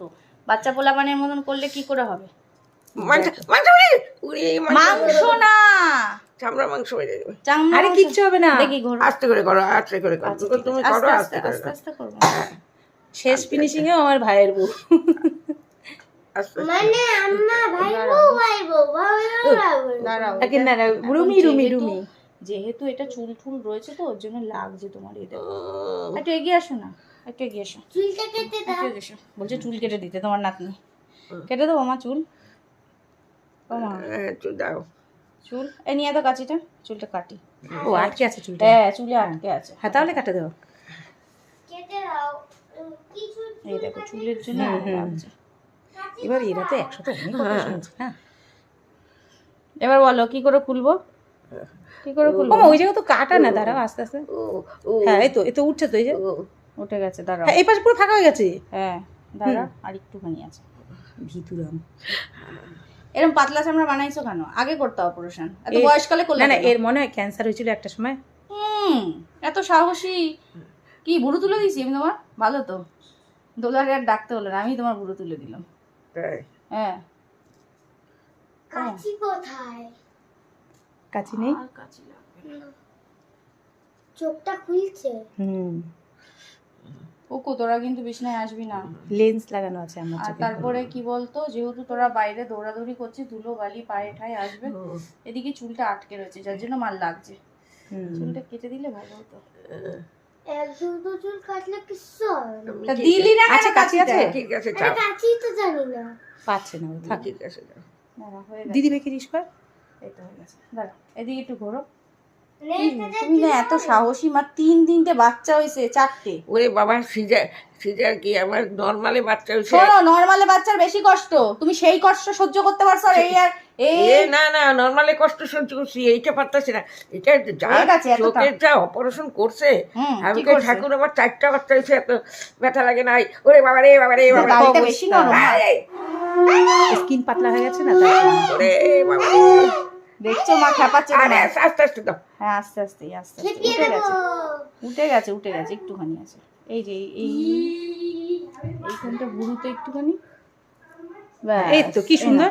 মতো। বাচ্চা পোলাপানের মতন করলে কি করে হবে? মাংস না, চামড়া মাংস হয়ে যাবে। আরে কিচ্ছু হবে না, দেখি ঘোরো। আস্তে করে করো, আস্তে করে করো, তুমি করো আস্তে করে আস্তে আস্তে করবো। শেষ ফিনিশিং এও আমার ভাইয়ের বউ। আস্তে মানে আম্মা ভাই বউ দাঁড়াও, না না, রুমি রুমি রুমি। যেহেতু এটা চুল ফুল রয়েছে তো ওর জন্য লাগছে তোমার এটা। একটু এগিয়ে আসো না, একটু এগিয়ে আসো, চুলটা কেটে দাও। একটু এগিয়ে এসো। বলছে চুল কেটে দিতে তোমার নাতনি। কেটে দেবো মা চুল? ও মা একটু দাও। চুল এই নিয়ে তো কাঁচিটা, চুলটা কাটি। ও আটকে আছে চুলটা। হ্যাঁ চুলে আটকে আছে। হ্যাঁ তাহলে কাটে দেবো। কেটে দাও। কিছু এই দেখো চুলের জন্য লাগছে। এবার এরা তো একসাথে অনেক কথা শুনছে। হ্যাঁ এবার বলো কি করে খুলবো, কি করে খুলবো? ওই জায়গা তো কাটা না, দাঁড়াও আস্তে আস্তে। হ্যাঁ এই তো উঠছে তো, এই যে উঠে গেছে, দাঁড়াও। হ্যাঁ এই পাশে পুরো ফাঁকা হয়ে গেছে। হ্যাঁ দাঁড়া, আর একটুখানি আছে। ভিতুরাম। এরকম পাতলা চামড়া বানাইছো কেন? আগে করতে অপারেশন, এত বয়সকালে করলে না না, কেন? এর মনে হয় ক্যান্সার হয়েছিল একটা সময়। এত সাহসী। কি ভুরু তুলে দিয়েছি আমি তোমার? ভালো তো, দোলারে আর ডাকতে হলো না, আমি তোমার ভুরু তুলে দিলাম। তাই হ্যাঁ কাচি কোথায়? কাছে নেই। আর কাঁচি লাগবে না। চোখটা খুলছে। ওকো তোরা কিন্তু বিছনায় আসবি না। লেন্স লাগানো আছে আমার আর চোখে। তারপরে কি বলতো, যেহেতু তোরা বাইরে দৌড়াদৌড়ি করছিস, ধুলো বালি পায়ে ঠায় আসবে, এদিকে চুলটা আটকে রয়েছে যার জন্য মাল লাগছে। চুলটা কেটে দিলে ভালো হতো। এক দুটো চুল কাটলে কিচ্ছু হবে না। তা দিলি না? আচ্ছা কাছে আছে, ঠিক আছে আরে কাচি তো জানি না। পাচ্ছে না ও, থাক। ঠিক আছে দাও। দাঁড়া, হয়ে গেছে। দিদি ভাই কি কর। এই তো হয়ে গেছে, দাঁড়া এদিকে একটু ঘোরো। নেই তুমি না এত সাহসী, মা 3 বাচ্চা হয়েছে, 4টে। ওরে বাবা, সিজার কি আমার নরমালি বাচ্চা হয়েছে? শোনো, নরমালে বাচ্চার বেশি কষ্ট, তুমি সেই কষ্ট সহ্য করতে পারছো আর এই আর এই। না না, নরমালি কষ্ট সহ্য করছি, এইটা পারতাছি না। এটা যা ঠিক আছে, এতটা। চোখের যা অপারেশন করছে, আমি কি তো করছে? ঠাকুর আমার 4টা বাচ্চা হয়েছে, এত ব্যথা লাগে নাই। ওরে বাবা রে বাবা রে বাবা, দাড়িটা বেশি নরম না? স্কিন পাতলা হয়ে গেছে না তাই। ওরে বাবা, দেখছো মা খেপাচ্ছে আরে না? আস্তে আস্তে দাও। হ্যাঁ আস্তে আস্তে আস্তে আস্তে। খেপিয়ে উঠে দেবো। গেছে, উঠে গেছে, উঠে গেছে, একটুখানি আছে। এই যে এইখানটা ভুরুতে একটুখানি। এই তো কি সুন্দর।